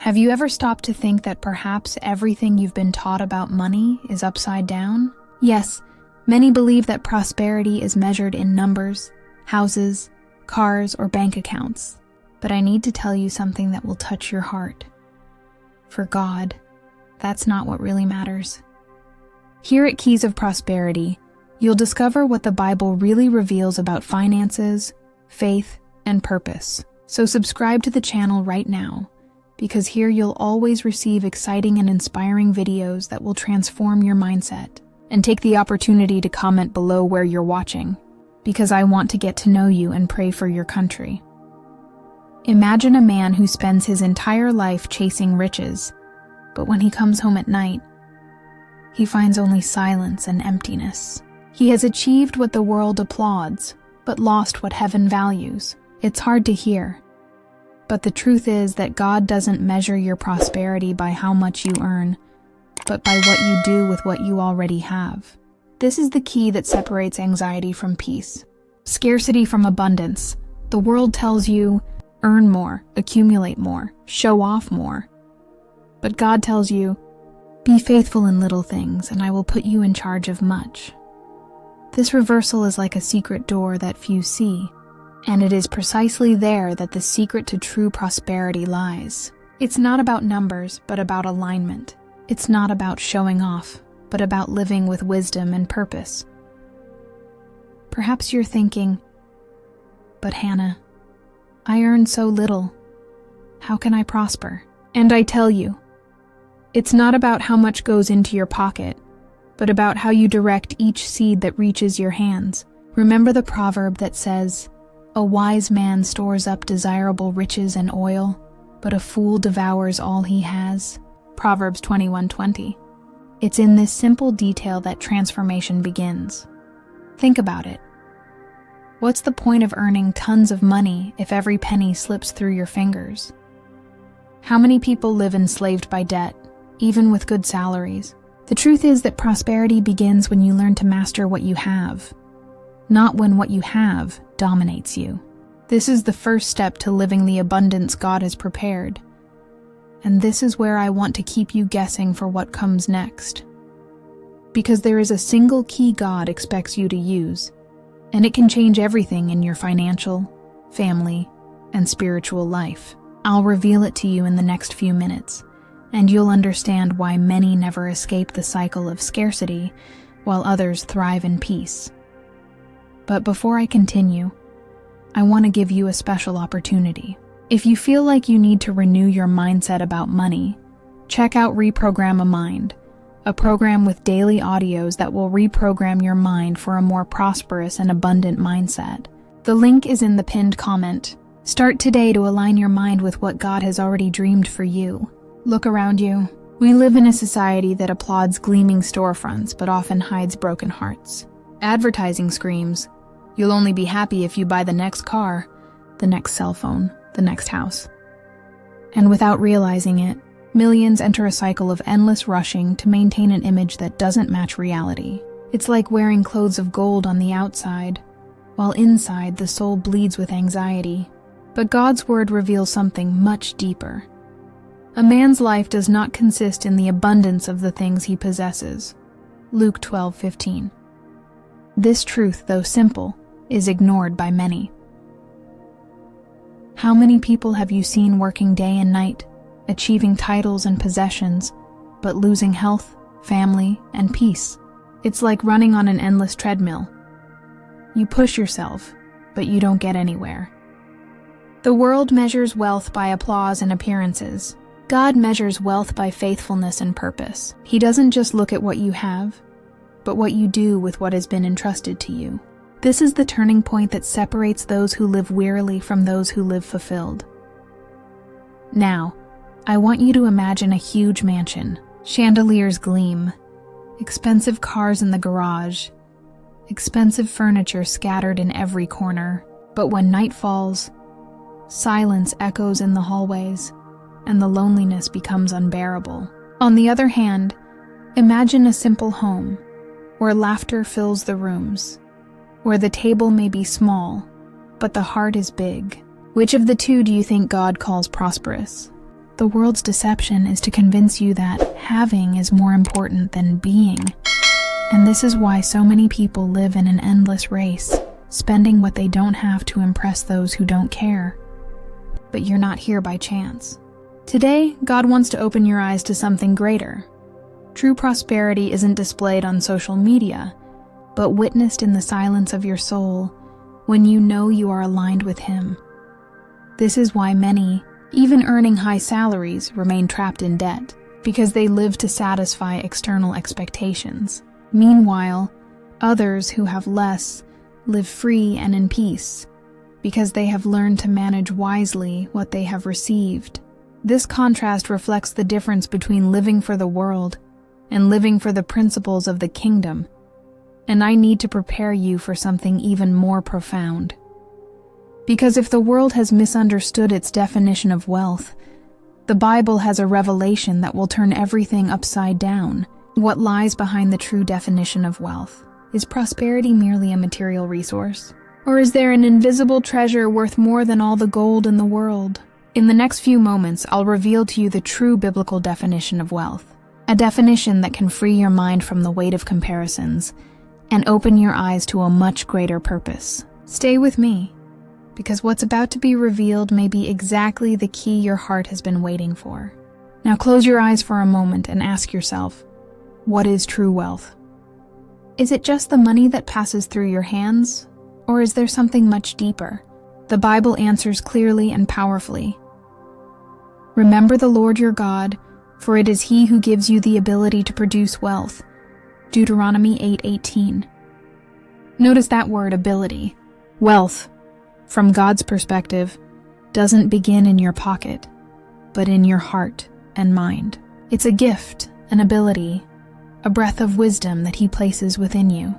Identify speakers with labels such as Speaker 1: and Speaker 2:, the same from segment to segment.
Speaker 1: Have you ever stopped to think that perhaps everything you've been taught about money is upside down? Yes, many believe that prosperity is measured in numbers, houses, cars, or bank accounts. But I need to tell you something that will touch your heart. For God, that's not what really matters. Here at Keys of Prosperity, you'll discover what the Bible really reveals about finances, faith, and purpose. So subscribe to the channel right now, because here you'll always receive exciting and inspiring videos that will transform your mindset. And take the opportunity to comment below where you're watching, because I want to get to know you and pray for your country. Imagine a man who spends his entire life chasing riches, but when he comes home at night, he finds only silence and emptiness. He has achieved what the world applauds, but lost what heaven values. It's hard to hear, but the truth is that God doesn't measure your prosperity by how much you earn, but by what you do with what you already have. This is the key that separates anxiety from peace. Scarcity from abundance. The world tells you, earn more, accumulate more, show off more. But God tells you, be faithful in little things, and I will put you in charge of much. This reversal is like a secret door that few see, and it is precisely there that the secret to true prosperity lies. It's not about numbers, but about alignment. It's not about showing off, but about living with wisdom and purpose. Perhaps you're thinking, but Hannah, I earn so little. How can I prosper? And I tell you, it's not about how much goes into your pocket, but about how you direct each seed that reaches your hands. Remember the proverb that says, a wise man stores up desirable riches and oil, but a fool devours all he has. Proverbs 21:20. It's in this simple detail that transformation begins. Think about it. What's the point of earning tons of money if every penny slips through your fingers? How many people live enslaved by debt, even with good salaries? The truth is that prosperity begins when you learn to master what you have, not when what you have dominates you. This is the first step to living the abundance God has prepared. And this is where I want to keep you guessing for what comes next. Because there is a single key God expects you to use, and it can change everything in your financial, family, and spiritual life. I'll reveal it to you in the next few minutes, and you'll understand why many never escape the cycle of scarcity, while others thrive in peace. But before I continue, I want to give you a special opportunity. If you feel like you need to renew your mindset about money, check out Reprogram a Mind, a program with daily audios that will reprogram your mind for a more prosperous and abundant mindset. The link is in the pinned comment. Start today to align your mind with what God has already dreamed for you. Look around you. We live in a society that applauds gleaming storefronts but often hides broken hearts. Advertising screams, you'll only be happy if you buy the next car, the next cell phone, the next house. And without realizing it, millions enter a cycle of endless rushing to maintain an image that doesn't match reality. It's like wearing clothes of gold on the outside, while inside the soul bleeds with anxiety. But God's word reveals something much deeper. A man's life does not consist in the abundance of the things he possesses. Luke 12:15. This truth, though simple, is ignored by many. How many people have you seen working day and night, achieving titles and possessions, but losing health, family, and peace? It's like running on an endless treadmill. You push yourself, but you don't get anywhere. The world measures wealth by applause and appearances. God measures wealth by faithfulness and purpose. He doesn't just look at what you have, but what you do with what has been entrusted to you. This is the turning point that separates those who live wearily from those who live fulfilled. Now, I want you to imagine a huge mansion. Chandeliers gleam, expensive cars in the garage, expensive furniture scattered in every corner. But when night falls, silence echoes in the hallways, and the loneliness becomes unbearable. On the other hand, imagine a simple home, where laughter fills the rooms, where the table may be small, but the heart is big. Which of the two do you think God calls prosperous? The world's deception is to convince you that having is more important than being. And this is why so many people live in an endless race, spending what they don't have to impress those who don't care. But you're not here by chance. Today, God wants to open your eyes to something greater. True prosperity isn't displayed on social media, but witnessed in the silence of your soul when you know you are aligned with Him. This is why many, even earning high salaries, remain trapped in debt, because they live to satisfy external expectations. Meanwhile, others who have less live free and in peace, because they have learned to manage wisely what they have received. This contrast reflects the difference between living for the world and living for the principles of the kingdom, and I need to prepare you for something even more profound. Because if the world has misunderstood its definition of wealth, the Bible has a revelation that will turn everything upside down. What lies behind the true definition of wealth? Is prosperity merely a material resource? Or is there an invisible treasure worth more than all the gold in the world? In the next few moments, I'll reveal to you the true biblical definition of wealth, a definition that can free your mind from the weight of comparisons and open your eyes to a much greater purpose. Stay with me, because what's about to be revealed may be exactly the key your heart has been waiting for. Now close your eyes for a moment and ask yourself, what is true wealth? Is it just the money that passes through your hands, or is there something much deeper? The Bible answers clearly and powerfully. Remember the Lord your God, for it is He who gives you the ability to produce wealth. Deuteronomy 8:18. Notice that word, ability. Wealth, from God's perspective, doesn't begin in your pocket, but in your heart and mind. It's a gift, an ability, a breath of wisdom that He places within you.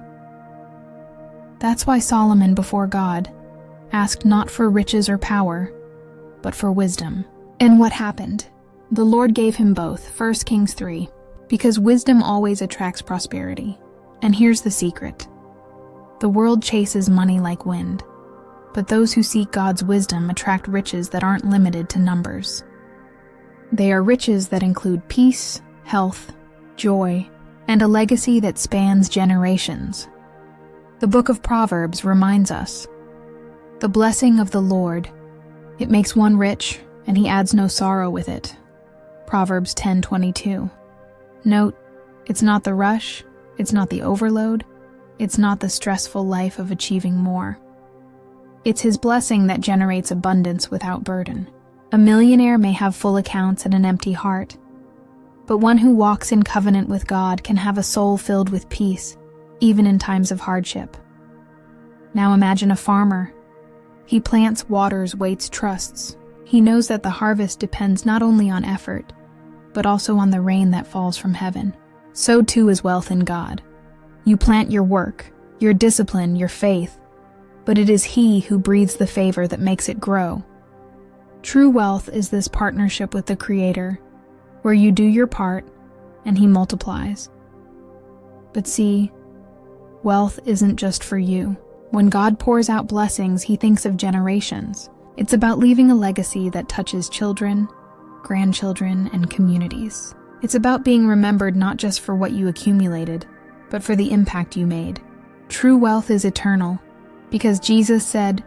Speaker 1: That's why Solomon before God asked not for riches or power, but for wisdom. And what happened? The Lord gave him both, 1 Kings 3, because wisdom always attracts prosperity. And here's the secret. The world chases money like wind, but those who seek God's wisdom attract riches that aren't limited to numbers. They are riches that include peace, health, joy, and a legacy that spans generations. The book of Proverbs reminds us, the blessing of the Lord, it makes one rich, and He adds no sorrow with it. Proverbs 10:22. Note, it's not the rush, it's not the overload, it's not the stressful life of achieving more. It's His blessing that generates abundance without burden. A millionaire may have full accounts and an empty heart, but one who walks in covenant with God can have a soul filled with peace, even in times of hardship. Now imagine a farmer. He plants, waters, waits, trusts. He knows that the harvest depends not only on effort, but also on the rain that falls from heaven. So too is wealth in God. You plant your work, your discipline, your faith, but it is He who breathes the favor that makes it grow. True wealth is this partnership with the Creator, where you do your part and He multiplies. But see, wealth isn't just for you. When God pours out blessings, He thinks of generations. It's about leaving a legacy that touches children, grandchildren, and communities. It's about being remembered not just for what you accumulated, but for the impact you made. True wealth is eternal, because Jesus said,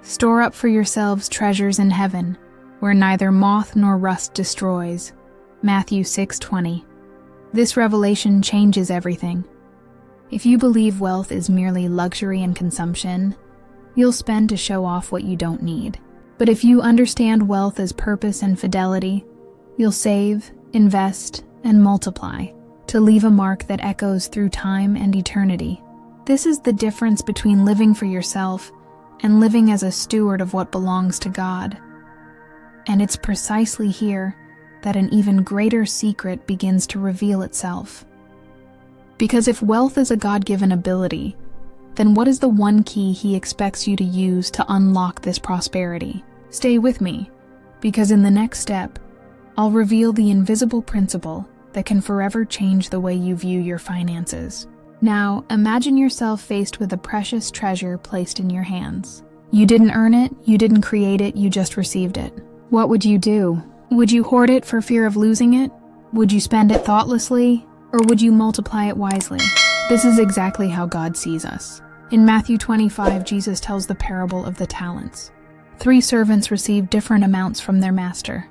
Speaker 1: "Store up for yourselves treasures in heaven, where neither moth nor rust destroys." Matthew 6:20. This revelation changes everything. If you believe wealth is merely luxury and consumption, you'll spend to show off what you don't need. But if you understand wealth as purpose and fidelity, you'll save, invest, and multiply to leave a mark that echoes through time and eternity. This is the difference between living for yourself and living as a steward of what belongs to God. And it's precisely here that an even greater secret begins to reveal itself. Because if wealth is a God-given ability, then what is the one key He expects you to use to unlock this prosperity? Stay with me, because in the next step, I'll reveal the invisible principle that can forever change the way you view your finances. Now, imagine yourself faced with a precious treasure placed in your hands. You didn't earn it, you didn't create it, you just received it. What would you do? Would you hoard it for fear of losing it? Would you spend it thoughtlessly? Or would you multiply it wisely? This is exactly how God sees us. In Matthew 25, Jesus tells the parable of the talents. 3 servants received different amounts from their master.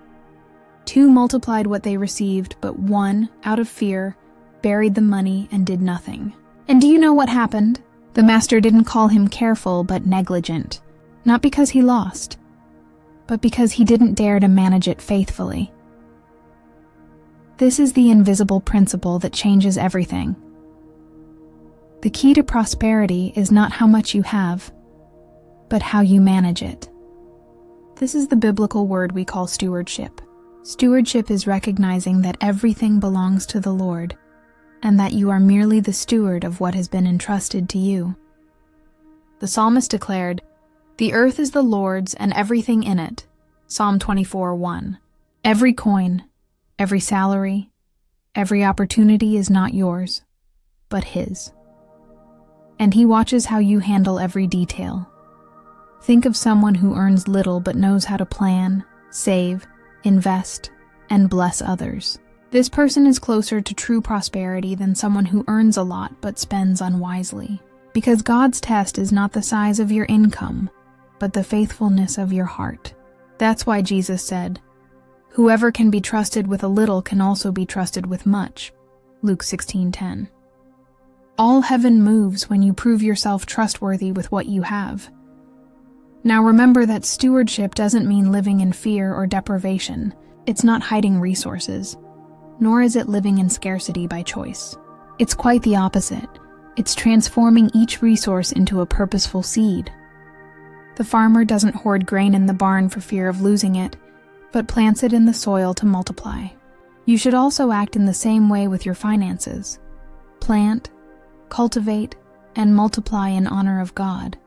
Speaker 1: 2 multiplied what they received, but 1, out of fear, buried the money and did nothing. And do you know what happened? The master didn't call him careful, but negligent. Not because he lost, but because he didn't dare to manage it faithfully. This is the invisible principle that changes everything. The key to prosperity is not how much you have, but how you manage it. This is the biblical word we call stewardship. Stewardship is recognizing that everything belongs to the Lord, and that you are merely the steward of what has been entrusted to you. The psalmist declared, "The earth is the Lord's and everything in it." Psalm 24:1. Every coin, every salary, every opportunity is not yours, but His. And He watches how you handle every detail. Think of someone who earns little but knows how to plan, save, invest, and bless others. This person is closer to true prosperity than someone who earns a lot but spends unwisely. Because God's test is not the size of your income, but the faithfulness of your heart. That's why Jesus said, "Whoever can be trusted with a little can also be trusted with much." Luke 16:10. All heaven moves when you prove yourself trustworthy with what you have. Now remember that stewardship doesn't mean living in fear or deprivation. It's not hiding resources, nor is it living in scarcity by choice. It's quite the opposite. It's transforming each resource into a purposeful seed. The farmer doesn't hoard grain in the barn for fear of losing it, but plants it in the soil to multiply. You should also act in the same way with your finances. Plant, cultivate, and multiply in honor of God.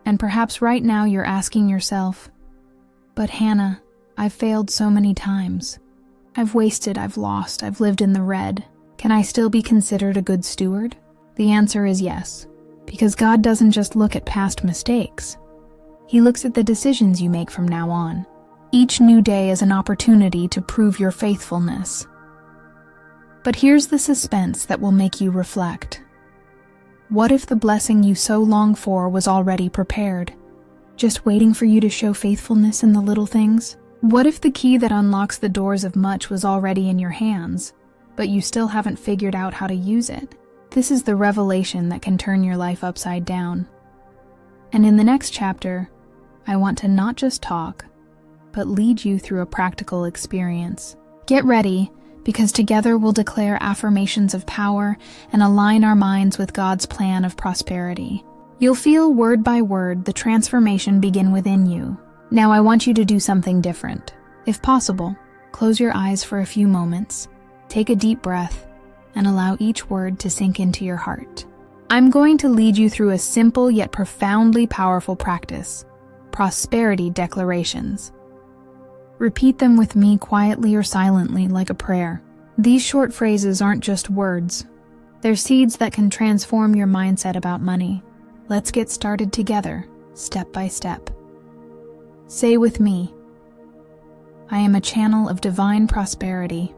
Speaker 1: And perhaps right now you're asking yourself, "But Hannah, I've failed so many times. I've wasted, I've lost, I've lived in the red. Can I still be considered a good steward?" The answer is yes, because God doesn't just look at past mistakes. He looks at the decisions you make from now on. Each new day is an opportunity to prove your faithfulness. But here's the suspense that will make you reflect. What if the blessing you so long for was already prepared, just waiting for you to show faithfulness in the little things? What if the key that unlocks the doors of much was already in your hands, but you still haven't figured out how to use it? This is the revelation that can turn your life upside down. And in the next chapter, I want to not just talk, but lead you through a practical experience. Get ready, because together we'll declare affirmations of power and align our minds with God's plan of prosperity. You'll feel word by word the transformation begin within you. Now I want you to do something different. If possible, close your eyes for a few moments, take a deep breath, and allow each word to sink into your heart. I'm going to lead you through a simple yet profoundly powerful practice, prosperity declarations. Repeat them with me quietly or silently like a prayer. These short phrases aren't just words. They're seeds that can transform your mindset about money. Let's get started together, step by step. Say with me, I am a channel of divine prosperity.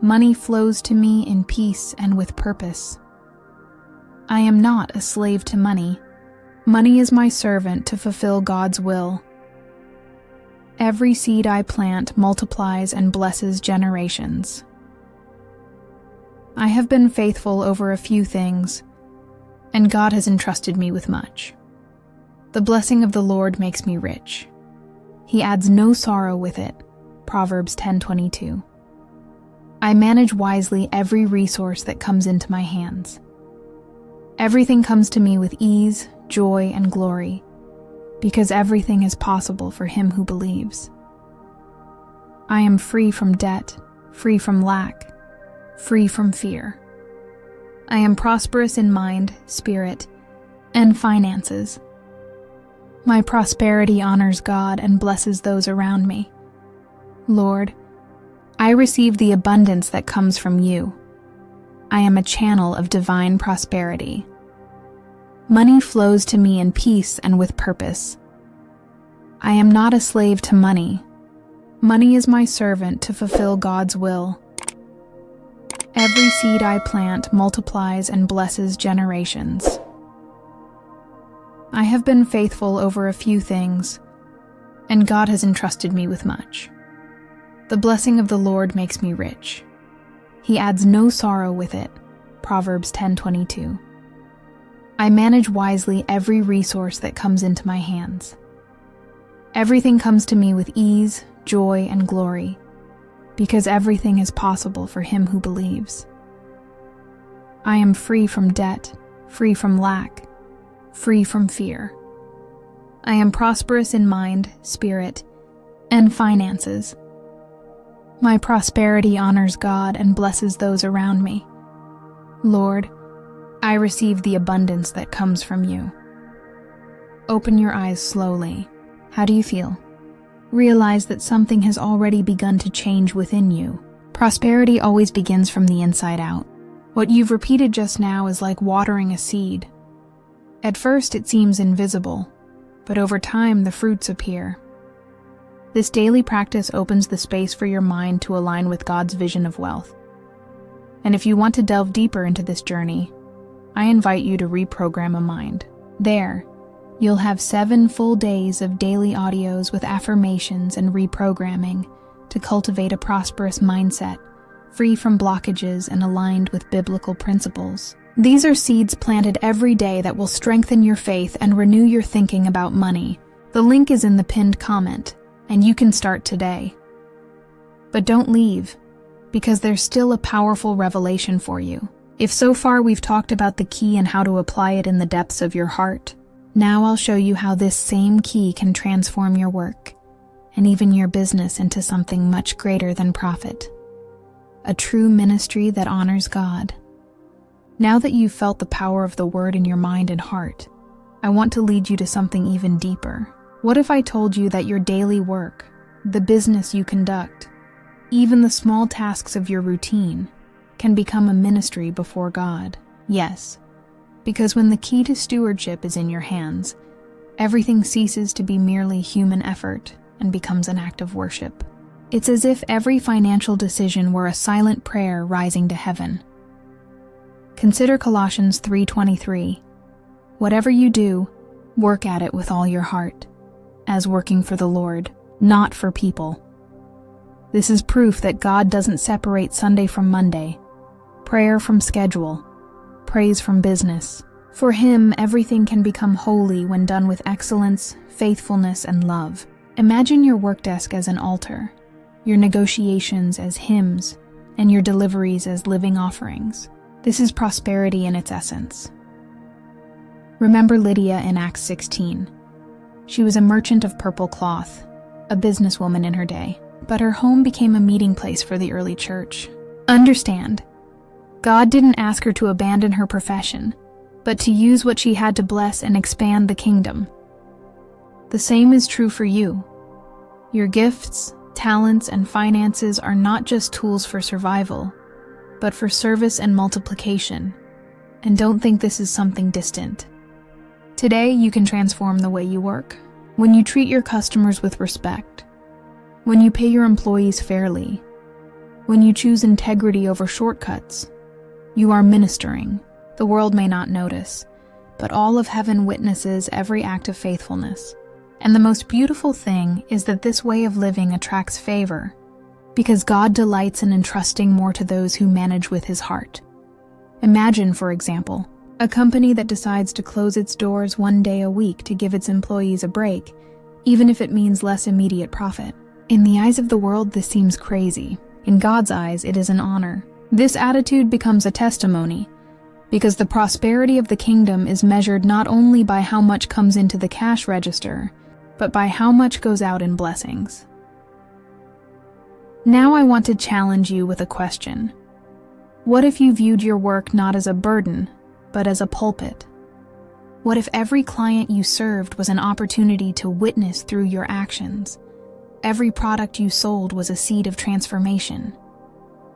Speaker 1: Money flows to me in peace and with purpose. I am not a slave to money. Money is my servant to fulfill God's will. Every seed I plant multiplies and blesses generations. I have been faithful over a few things, and God has entrusted me with much. The blessing of the Lord makes me rich. He adds no sorrow with it. Proverbs 10:22. I manage wisely every resource that comes into my hands. Everything comes to me with ease, joy, and glory, because everything is possible for him who believes. I am free from debt, free from lack, free from fear. I am prosperous in mind, spirit, and finances. My prosperity honors God and blesses those around me. Lord, I receive the abundance that comes from you. I am a channel of divine prosperity. Money flows to me in peace and with purpose. I am not a slave to money. Money is my servant to fulfill God's will. Every seed I plant multiplies and blesses generations. I have been faithful over a few things, and God has entrusted me with much. The blessing of the Lord makes me rich. He adds no sorrow with it. Proverbs 10:22. I manage wisely every resource that comes into my hands. Everything comes to me with ease, joy, and glory, because everything is possible for him who believes. I am free from debt, free from lack, free from fear. I am prosperous in mind, spirit, and finances. My prosperity honors God and blesses those around me. Lord, I receive the abundance that comes from you. Open your eyes slowly. How do you feel? Realize that something has already begun to change within you. Prosperity always begins from the inside out. What you've repeated just now is like watering a seed. At first it seems invisible, but over time the fruits appear. This daily practice opens the space for your mind to align with God's vision of wealth. And if you want to delve deeper into this journey, I invite you to reprogram a mind. There, you'll have 7 full days of daily audios with affirmations and reprogramming to cultivate a prosperous mindset, free from blockages and aligned with biblical principles. These are seeds planted every day that will strengthen your faith and renew your thinking about money. The link is in the pinned comment, and you can start today. But don't leave, because there's still a powerful revelation for you. If so far we've talked about the key and how to apply it in the depths of your heart, now I'll show you how this same key can transform your work and even your business into something much greater than profit. A true ministry that honors God. Now that you've felt the power of the word in your mind and heart, I want to lead you to something even deeper. What if I told you that your daily work, the business you conduct, even the small tasks of your routine, can become a ministry before God? Yes, because when the key to stewardship is in your hands, everything ceases to be merely human effort and becomes an act of worship. It's as if every financial decision were a silent prayer rising to heaven. Consider Colossians 3:23. Whatever you do, work at it with all your heart, as working for the Lord, not for people. This is proof that God doesn't separate Sunday from Monday, prayer from schedule, praise from business. For him, everything can become holy when done with excellence, faithfulness, and love. Imagine your work desk as an altar, your negotiations as hymns, and your deliveries as living offerings. This is prosperity in its essence. Remember Lydia in Acts 16. She was a merchant of purple cloth, a businesswoman in her day, but her home became a meeting place for the early church. Understand, God didn't ask her to abandon her profession, but to use what she had to bless and expand the kingdom. The same is true for you. Your gifts, talents, and finances are not just tools for survival, but for service and multiplication. And don't think this is something distant. Today, you can transform the way you work. When you treat your customers with respect, when you pay your employees fairly, when you choose integrity over shortcuts, you are ministering. The world may not notice, but all of heaven witnesses every act of faithfulness. And the most beautiful thing is that this way of living attracts favor, because God delights in entrusting more to those who manage with his heart. Imagine, for example, a company that decides to close its doors 1 day a week to give its employees a break, even if it means less immediate profit. In the eyes of the world, this seems crazy. In God's eyes, it is an honor. This attitude becomes a testimony, because the prosperity of the kingdom is measured not only by how much comes into the cash register, but by how much goes out in blessings. Now I want to challenge you with a question. What if you viewed your work not as a burden, but as a pulpit? What if every client you served was an opportunity to witness through your actions? Every product you sold was a seed of transformation.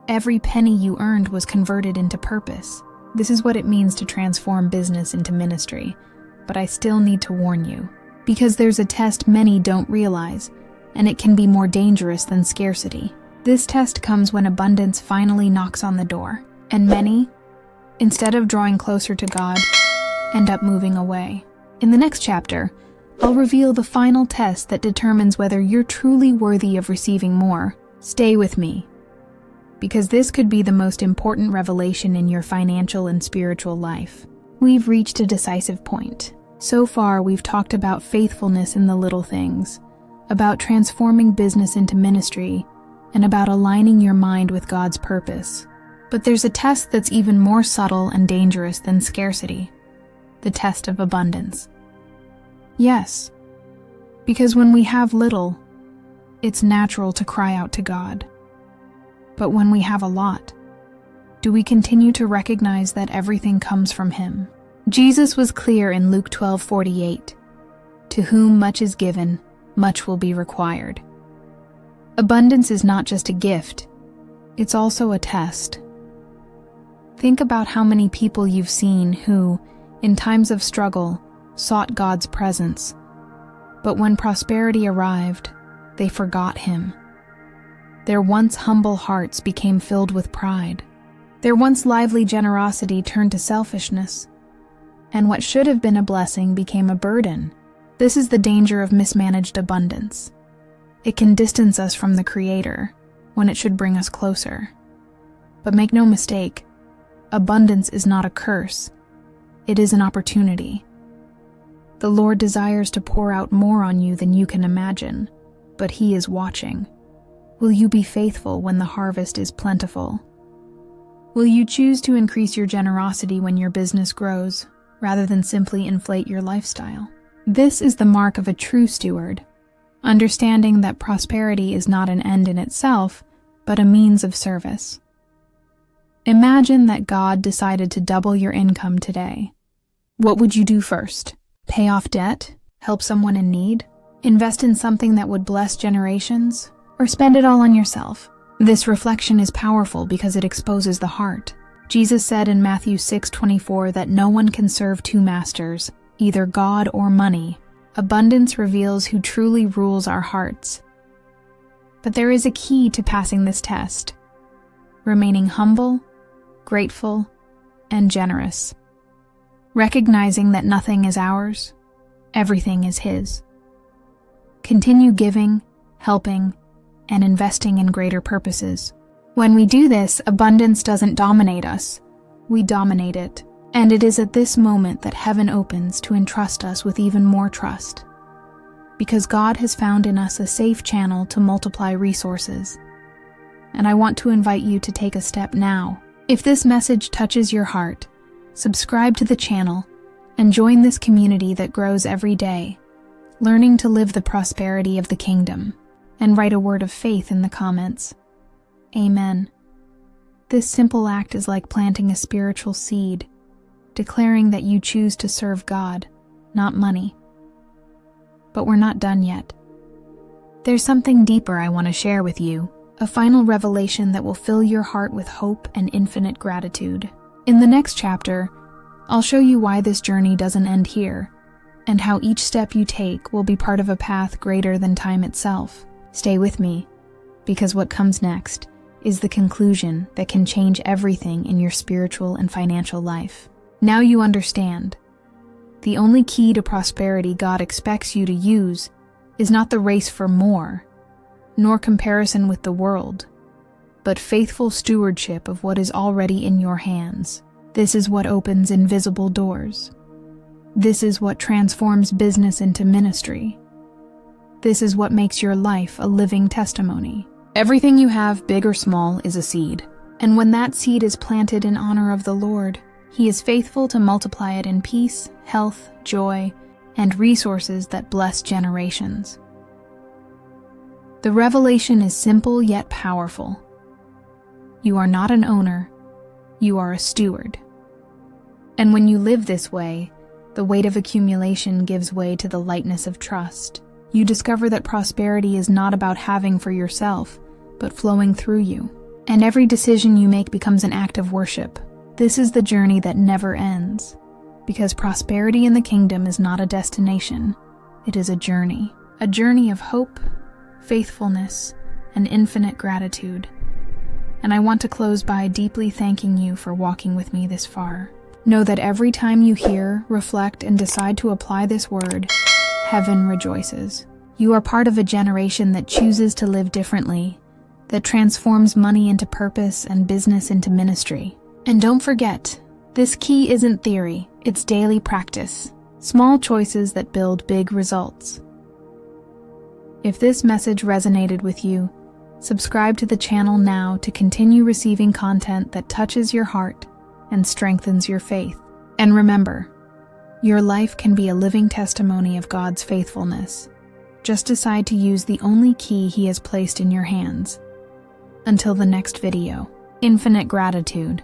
Speaker 1: Every penny you earned was converted into purpose. This is what it means to transform business into ministry, but I still need to warn you. Because there's a test many don't realize. and it can be more dangerous than scarcity. This test comes when abundance finally knocks on the door, and many, instead of drawing closer to God, end up moving away. In the next chapter, I'll reveal the final test that determines whether you're truly worthy of receiving more. Stay with me, because this could be the most important revelation in your financial and spiritual life. We've reached a decisive point. So far, we've talked about faithfulness in the little things, about transforming business into ministry, and about aligning your mind with God's purpose. But there's a test that's even more subtle and dangerous than scarcity: the test of abundance. Yes, because when we have little, it's natural to cry out to God. But when we have a lot, do we continue to recognize that everything comes from Him? Jesus was clear in Luke 12:48, "To whom much is given, much will be required." Abundance is not just a gift, it's also a test. Think about how many people you've seen who, in times of struggle, sought God's presence, but when prosperity arrived, they forgot Him. Their once humble hearts became filled with pride. Their once lively generosity turned to selfishness, and what should have been a blessing became a burden. This is the danger of mismanaged abundance. It can distance us from the Creator when it should bring us closer. But make no mistake, abundance is not a curse. It is an opportunity. The Lord desires to pour out more on you than you can imagine, but He is watching. Will you be faithful when the harvest is plentiful? Will you choose to increase your generosity when your business grows, rather than simply inflate your lifestyle? This is the mark of a true steward, understanding that prosperity is not an end in itself, but a means of service. Imagine that God decided to double your income today. What would you do first? Pay off debt? Help someone in need? Invest in something that would bless generations? Or spend it all on yourself? This reflection is powerful because it exposes the heart. Jesus said in Matthew 6:24 that no one can serve two masters, either God or money. Abundance reveals who truly rules our hearts. But there is a key to passing this test: remaining humble, grateful, and generous. Recognizing that nothing is ours, everything is His. Continue giving, helping, and investing in greater purposes. When we do this, abundance doesn't dominate us. We dominate it. And it is at this moment that heaven opens to entrust us with even more trust. Because God has found in us a safe channel to multiply resources. And I want to invite you to take a step now. If this message touches your heart, subscribe to the channel and join this community that grows every day, learning to live the prosperity of the kingdom. And write a word of faith in the comments. Amen. This simple act is like planting a spiritual seed, declaring that you choose to serve God, not money. But we're not done yet. There's something deeper I want to share with you, a final revelation that will fill your heart with hope and infinite gratitude. In the next chapter, I'll show you why this journey doesn't end here, and how each step you take will be part of a path greater than time itself. Stay with me, because what comes next is the conclusion that can change everything in your spiritual and financial life. Now you understand. The only key to prosperity God expects you to use is not the race for more, nor comparison with the world, but faithful stewardship of what is already in your hands. This is what opens invisible doors. This is what transforms business into ministry. This is what makes your life a living testimony. Everything you have, big or small, is a seed. And when that seed is planted in honor of the Lord, He is faithful to multiply it in peace, health, joy, and resources that bless generations. The revelation is simple yet powerful. You are not an owner, you are a steward. And when you live this way, the weight of accumulation gives way to the lightness of trust. You discover that prosperity is not about having for yourself, but flowing through you. And every decision you make becomes an act of worship. This is the journey that never ends, because prosperity in the kingdom is not a destination, it is a journey of hope, faithfulness, and infinite gratitude. And I want to close by deeply thanking you for walking with me this far. Know that every time you hear, reflect, and decide to apply this word, heaven rejoices. You are part of a generation that chooses to live differently, that transforms money into purpose and business into ministry. And don't forget, this key isn't theory, it's daily practice. Small choices that build big results. If this message resonated with you, subscribe to the channel now to continue receiving content that touches your heart and strengthens your faith. And remember, your life can be a living testimony of God's faithfulness. Just decide to use the only key He has placed in your hands. Until the next video, infinite gratitude.